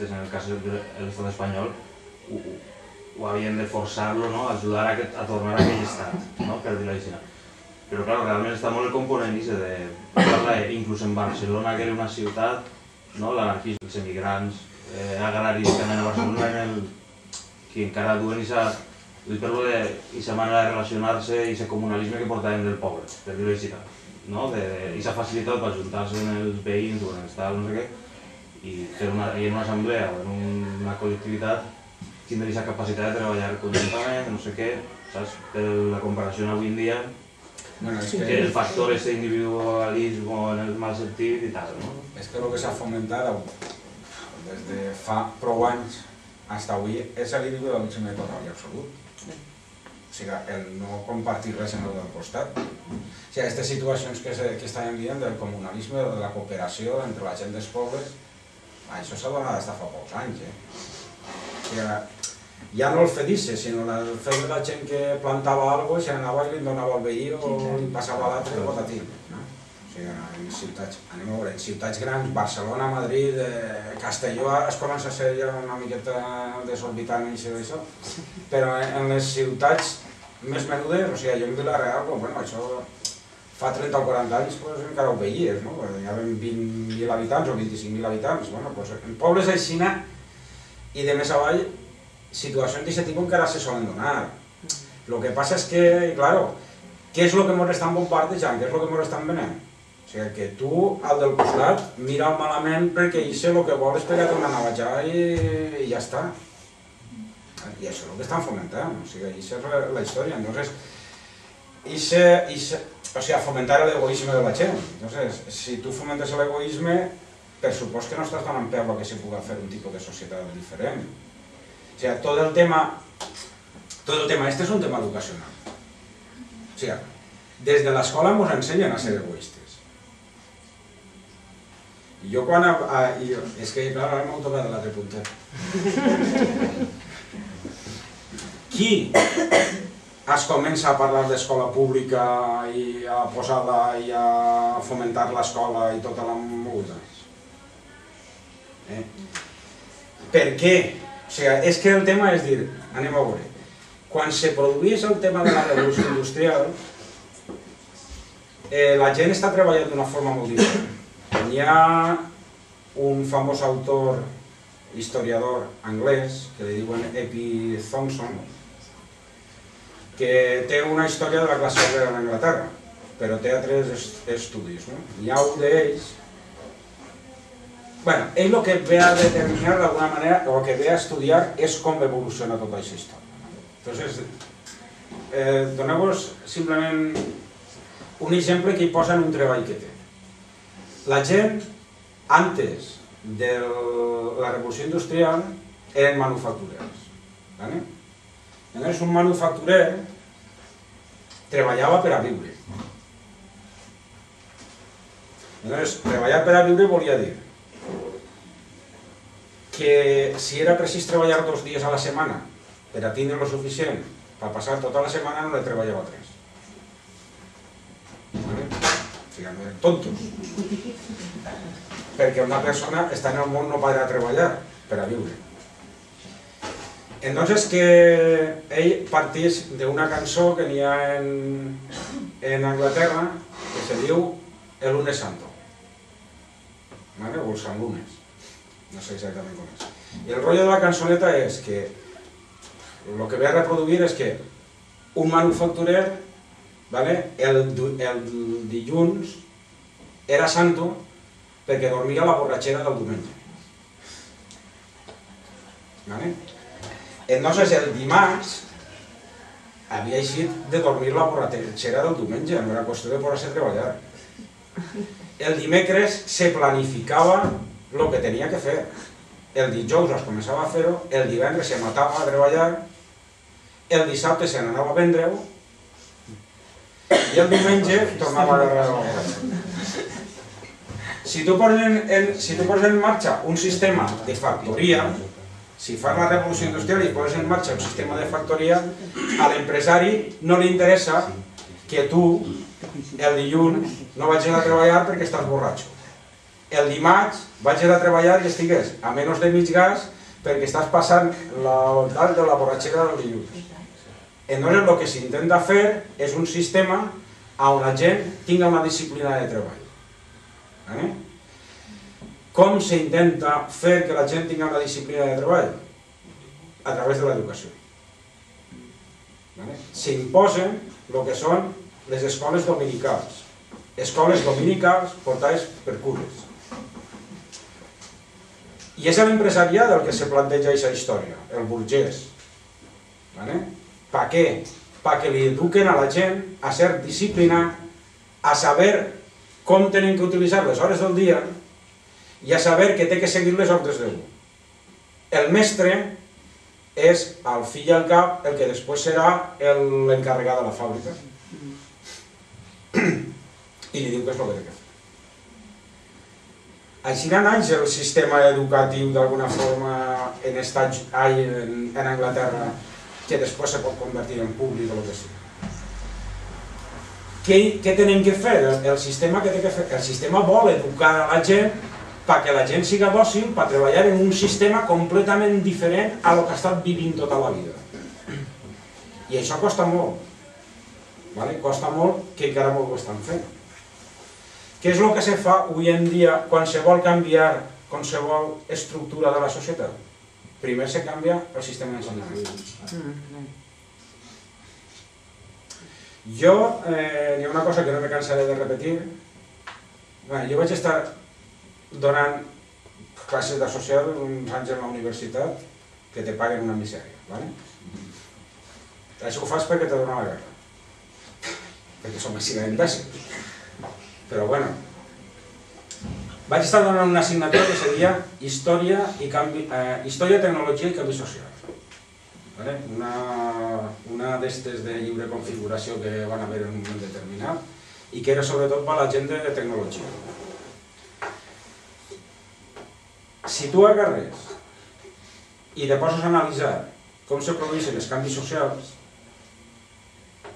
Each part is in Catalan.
en el cas de l'estat espanyol, ho havien de forçar-lo, a ajudar a tornar a aquell estat, per dir-ho així. Però clar, realment està molt el component de, inclús en Barcelona, que era una ciutat, l'anarquisme, els emigrants agraris que anen a Barcelona, que encara duen aquesta manera de relacionar-se i aquest comunalisme que portaven del poble, per dir-ho així. Aquesta facilitat per ajuntar-se amb els veïns o en el tal, no sé què, i en una assemblea o en una col·lectivitat tindre aquesta capacitat de treballar conjuntament, no sé què, saps? Per la comparació avui en dia, que el factor és individualisme en el mal sentit i tal, no? És que el que s'ha fomentat des de fa prou anys fins avui és l'individualisme total i absolut. O sigui, el no compartir res amb el del costat. O sigui, aquestes situacions que estàvem dient del comunalisme, de la cooperació entre la gent dels pobles, això s'ha donat des de fa pocs anys. O sigui, ja no el fedice, sinó el fet de la gent que plantava alguna cosa i se n'anava i li donava al veí o li passava a l'altre i botatí. O sigui, en ciutats, anem a veure, en ciutats grans, Barcelona, Madrid, Castelló, es comença a ser ja una miqueta desorbitant i això, però en les ciutats més menudes, o sigui, jo en Vila-real, això fa 30 o 40 anys encara ho veies, hi havia 20.000 habitants o 25.000 habitants, en pobles així i de més avall, situacions d'aquest tipus encara se solen donar. El que passa és que, clar, què és el que ens estan bombardejant, què és el que ens estan venent? O sigui, que tu, al del costat, mira'l malament perquè ell el que vol és pegar-te una navajada i ja està. I això és el que estan fomentant, o sigui, això és la història. Entonces, o sigui, fomentar l'egoisme de la gent. Entonces, si tu fomentes l'egoisme, per supost que no estàs donant peu a que se pugui fer un tipus de societat diferent. O sigui, tot el tema este és un tema educacional. O sigui, des de l'escola ens ensenyen a ser egoistes. I jo quan... És que, clar, ara m'ho tocat de l'altre puntet. Qui es comença a parlar d'escola pública i a posar-la i a fomentar l'escola i tota la moguda? Per què? O sigui, és que el tema és dir, anem a veure, quan se produís el tema de la revolució industrial, la gent està treballant d'una forma molt diferent. Hi ha un famós autor, historiador anglès, que li diuen E.P. Thompson, que té una història de la classe obrera d'Anglaterra, però té altres estudis. Hi ha un d'ells... Ell el que ve a determinar d'alguna manera, o el que ve a estudiar, és com evoluciona tota aquesta història. Entonces, doneu-vos simplement un exemple que hi posa en un treball que té. La gent, antes de la revolució industrial, eren manufacturers. Llavors, un manufacturer treballava per a viure. Llavors, treballar per a viure volia dir que si era precís treballar 2 dies a la setmana per a tindre lo suficient per passar tota la setmana, no le treballava 3. O sigui, no eren tontos. Perquè una persona està en el món no podrà treballar per a viure. Entonces que ell partís d'una cançó que n'hi ha en Anglaterra que se diu El lunes santo, o el Sant Lunes, no sé exactament com és. I el rotllo de la cançoneta és que el que ve a reproduir és que un manufacturer el dilluns era santo perquè dormia la borratxera del diumenge. Entonces el dimarts havia eixit de dormir la borratxera del diumenge, no era qüestió de posar-se a treballar. El dimecres se planificava el que tenia que fer. El dijous es començava a fer-ho, el divendres se matava a treballar, el dissabte se n'anava a vendre-ho i el diumenge tornava a agarrar la borratxera. Si tu poses en marxa un sistema de factoria, si fas la revolució industrial i poses en marxa un sistema de factoria, a l'empresari no li interessa que tu el dilluns no vagis a treballar perquè estàs borratxo. el dimarts vaig a treballar i estigués a menys de mig gas perquè estàs passant l'ontal de la borratxera del dilluns. Entonces lo que s'intenta fer és un sistema on la gent tingui una disciplina de treball. Com s'intenta fer que la gent tingui una disciplina de treball? A través de l'educació. S'imposen el que són les escoles dominicals. Escoles dominicals portades per cures. I és l'empresariat el que se planteja aquesta història, el burgès. Per què? Perquè li eduquen a la gent a ser disciplinat, a saber com tenen que utilitzar les hores del dia i a saber que té que seguir les ordres de Déu. El mestre és el fill al cap, el que després serà l'encarregat de la fàbrica. I li diu què és el que té que fer. Així naix el sistema educatiu d'alguna forma en Anglaterra, que després se pot convertir en públic o el que sigui. Què tenen que fer? El sistema vol educar a la gent perquè la gent siga dòcil per treballar en un sistema completament diferent a lo que ha estat vivint tota la vida. I això costa molt. Costa molt, que encara molt ho estan fent. Què és el que se fa avui en dia quan se vol canviar qualsevol estructura de la societat? Primer se canvia el sistema d'ensenyament. Jo, hi ha una cosa que no me cansaré de repetir. Jo vaig estar donant classes de social uns anys a la universitat que te paguen una misèria. Això ho fas perquè te dona la guerra. Perquè som així d'imbècils. Però bueno, vaig estar donant una assignatura que seria Història, Tecnologia i Canvi Social. Una d'estes de lliure configuració que van haver en un moment determinat i que era sobretot per a la gent de tecnologia. Si tu agarres i te poses a analitzar com se produeixen els canvis socials,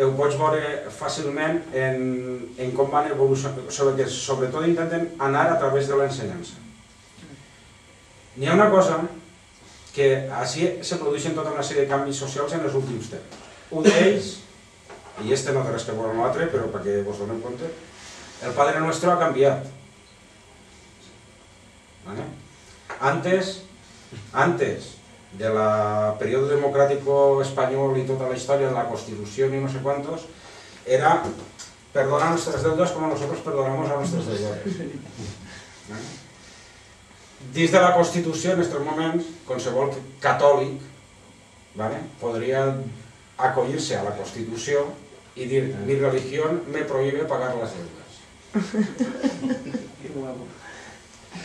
ho pots veure fàcilment en com van evolucionar, sobretot intenten anar a través de l'ensenyança. N'hi ha una cosa que així se produeixen tota una sèrie de canvis socials en els últims temps. Un d'ells, i este no té res que veure amb l'altre, però perquè vos donem compte, el Padre Nuestro ha canviat. Antes del período democrático español y toda la historia de la Constitución y no sé cuántos, era perdona nuestras deudas como nosotros perdonamos a nuestros deudores. Dins de la Constitució, en aquests moments, qualsevol catòlic podria acollir-se a la Constitució i dir mi religión me prohíbe pagar las deudas.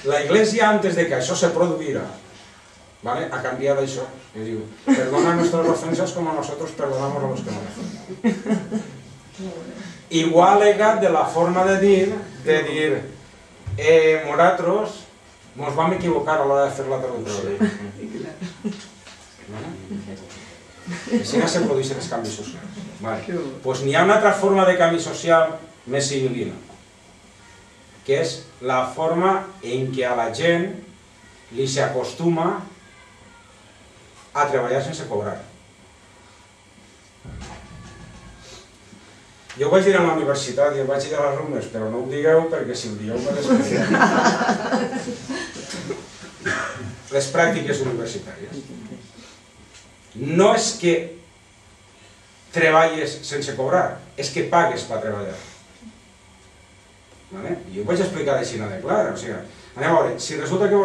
La Iglesia, antes de que això se produïra, ha cambiado eso y digo, perdona nuestras ofensas como nosotros perdonamos a los que nos ofenden. Igual era de la forma de dir nosaltres nos vam equivocar a l'hora de fer la traducció. Així no se produeixen els canvis socials. Doncs n'hi ha una altra forma de canvi social més civilina, que és la forma en què a la gent li s'acostuma a treballar sense cobrar. Jo ho vaig dir a la universitat i ho vaig dir a les alumnes, però no ho digueu perquè si ho digueu me despedireu. Les pràctiques universitàries. No és que treballes sense cobrar, és que pagues per treballar. Jo ho vaig explicar així de clar. Anem a veure, si resulta que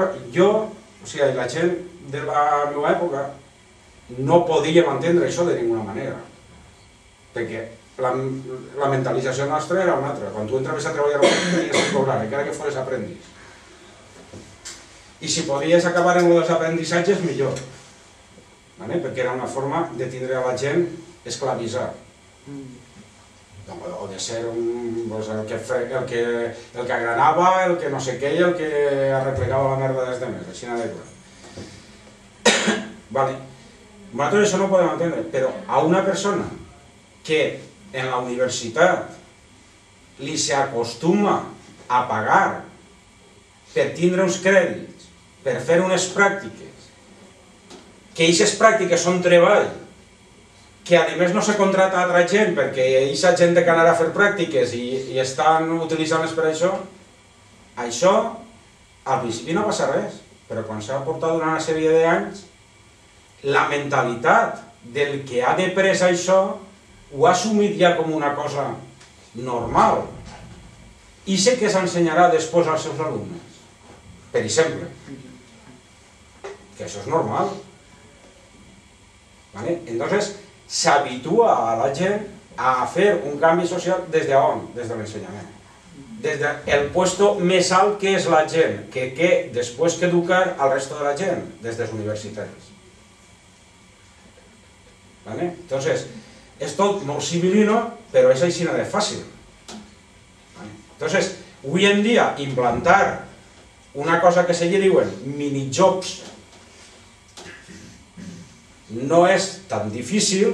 la gent de la meva època no podia entendre això de ninguna manera, perquè la mentalització nostra era una altra. Quan tu entraves a treballar tenies que cobrar, encara que fos aprendiz. I si podies acabar en els aprendissatges, millor, perquè era una forma de tindre a la gent esclavitzada, o de ser el que agranava, el que no sé què i el que arreplegava la merda des de més, així de clar. Nosaltres això no ho podem entendre, però a una persona que en la universitat li s'acostuma a pagar per tindre uns crèdits, per fer unes pràctiques, que aquestes pràctiques són treball, que a més no se contrata a altra gent perquè aquesta gent té que anar a fer pràctiques i estan utilitzant-les per això al principi no passa res, però quan s'ha portat durant una sèrie d'anys, la mentalitat del que ha de pres això ho ha assumit ja com una cosa normal i sé que s'ensenyarà després als seus alumnes, per exemple, que això és normal. Entonces, s'habitua a la gent a fer un canvi social des d'on? Des de l'ensenyament. Des del puesto més alt que és la gent, que després que educar al resto de la gent, des dels universitaris. Entonces, és tot molt civilino, però és així de fàcil. Entonces, avui en dia, implantar una cosa que se diuen minijobs no és tan difícil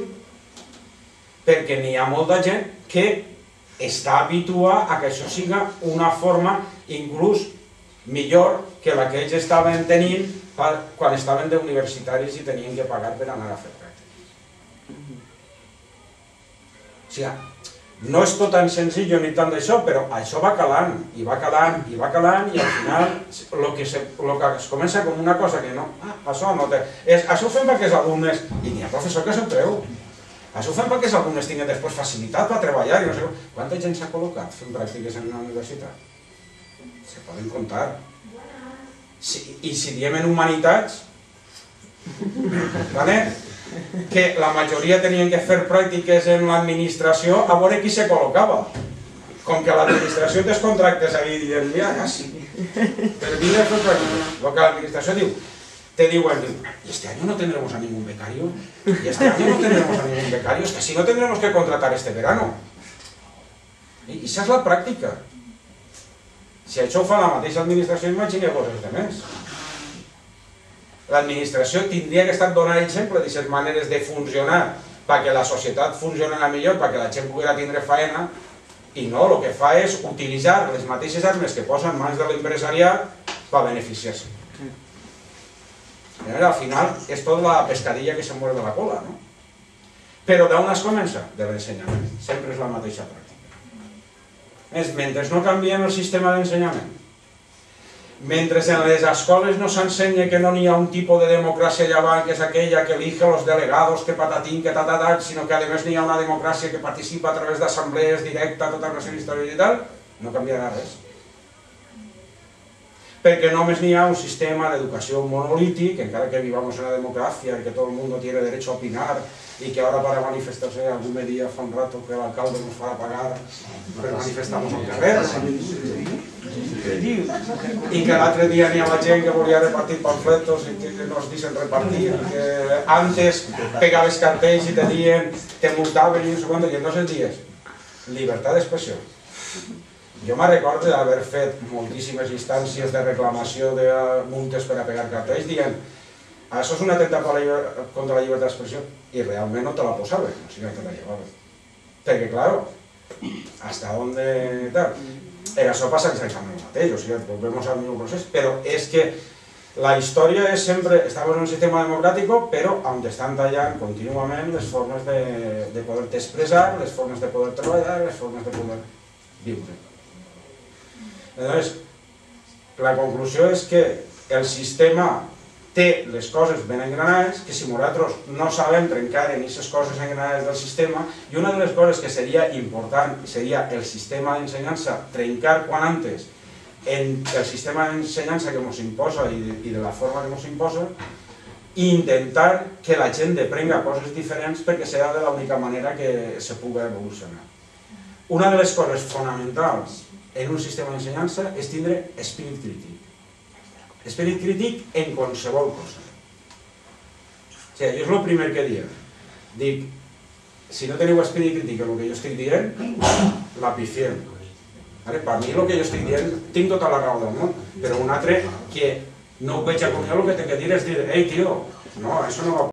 perquè n'hi ha molta gent que està habituada a que això sigui una forma inclús millor que la que ells estaven tenint quan estaven d'universitaris i tenien que pagar per anar a fer pràctiques. O sigui, no és tot tan senzill ni tant d'això, però això va calant, i va calant, i va calant, i al final el que es comença com una cosa que no, això no té, això ho fem perquè els alumnes, i n'hi ha professor que se'l creu, això ho fem perquè els alumnes tinguin després facilitat per treballar, i no sé, quanta gent s'ha col·locat fent pràctiques en una universitat? Se poden comptar. I si diem en humanitats, que la majoria tenien que fer pràctiques en l'administració, a veure qui se col·locava. Com que l'administració té contractes ahí dient, ja, sí, per vindre a fer pràctiques. El que l'administració diu, te diuen, y este año no tendremos a ningún becario, y este año no tendremos a ningún becario, es que así no tendremos que contratar este verano. I això és la pràctica. Si això ho fa la mateixa administració, imagineu-vos els altres. L'administració tindria que estar donant exemple d'aquestes maneres de funcionar perquè la societat funcionarà millor, perquè la gent pugui tindre faena, i no, el que fa és utilitzar les mateixes armes que posa en mans de l'empresariat per beneficiar-se. Al final és tot la pescadilla que se muerde la cola, no? Però d'on es comença? De l'ensenyament. Sempre és la mateixa pràctica. Mentre no canviem el sistema d'ensenyament, mentre en les escoles no s'ensenya que no n'hi ha un tipus de democràcia llevant, que és aquella que elige els delegados, que patatín, que tatatat, sinó que a més n'hi ha una democràcia que participa a través d'assemblees directes, tota una sèrie d'històries i tal, no canviarà res. Perquè només n'hi ha un sistema d'educació monolític, encara que vivamos en una democràcia, que tot el mundo tiene derecho a opinar, y que ahora para manifestarse algún día fa un rato que el alcalde nos fará pagar, pero manifestamos al carrer, i que l'altre dia n'hi havia gent que volia repartir pamfletos i que nos dicen repartir, i que antes pegaves cartells i te dien, te multaven i no sé quant, i entonces dies, llibertat d'expressió. Jo me recordo d'haver fet moltíssimes instàncies de reclamació de multes per a pegar cartells dient això és un atemptat contra la llibertat d'expressió i realment no te la posaven, o sigui que te la llevaven. Perquè, clar, hasta on de tal. En això passa exactament el mateix, o sigui, volvemos al mismo procés, però és que la història és sempre, estem en un sistema democràtic, però on estan tallant contínuament les formes de poder-te expressar, les formes de poder treballar, les formes de poder viure. Llavors, la conclusió és que el sistema té les coses ben engranades, que si nosaltres no sabem trencar en aquestes coses engranades del sistema, i una de les coses que seria important seria el sistema d'ensenyança, trencar quan antes en el sistema d'ensenyança que ens imposa i de la forma que ens imposa, i intentar que la gent aprenga coses diferents perquè serà de l'única manera que se pugui evolucionar. Una de les coses fonamentals en un sistema d'ensenyança és tindre esperit crític. Esperit crític en qualsevol cosa. O sigui, jo és el primer que dic. Dic, si no teniu esperit crític en el que jo estic dient, la pifiem. Per mi el que jo estic dient, tinc tota la raó del món, però un altre que no ho veig com jo, el que té que dir és dir, ei tio, no, això no va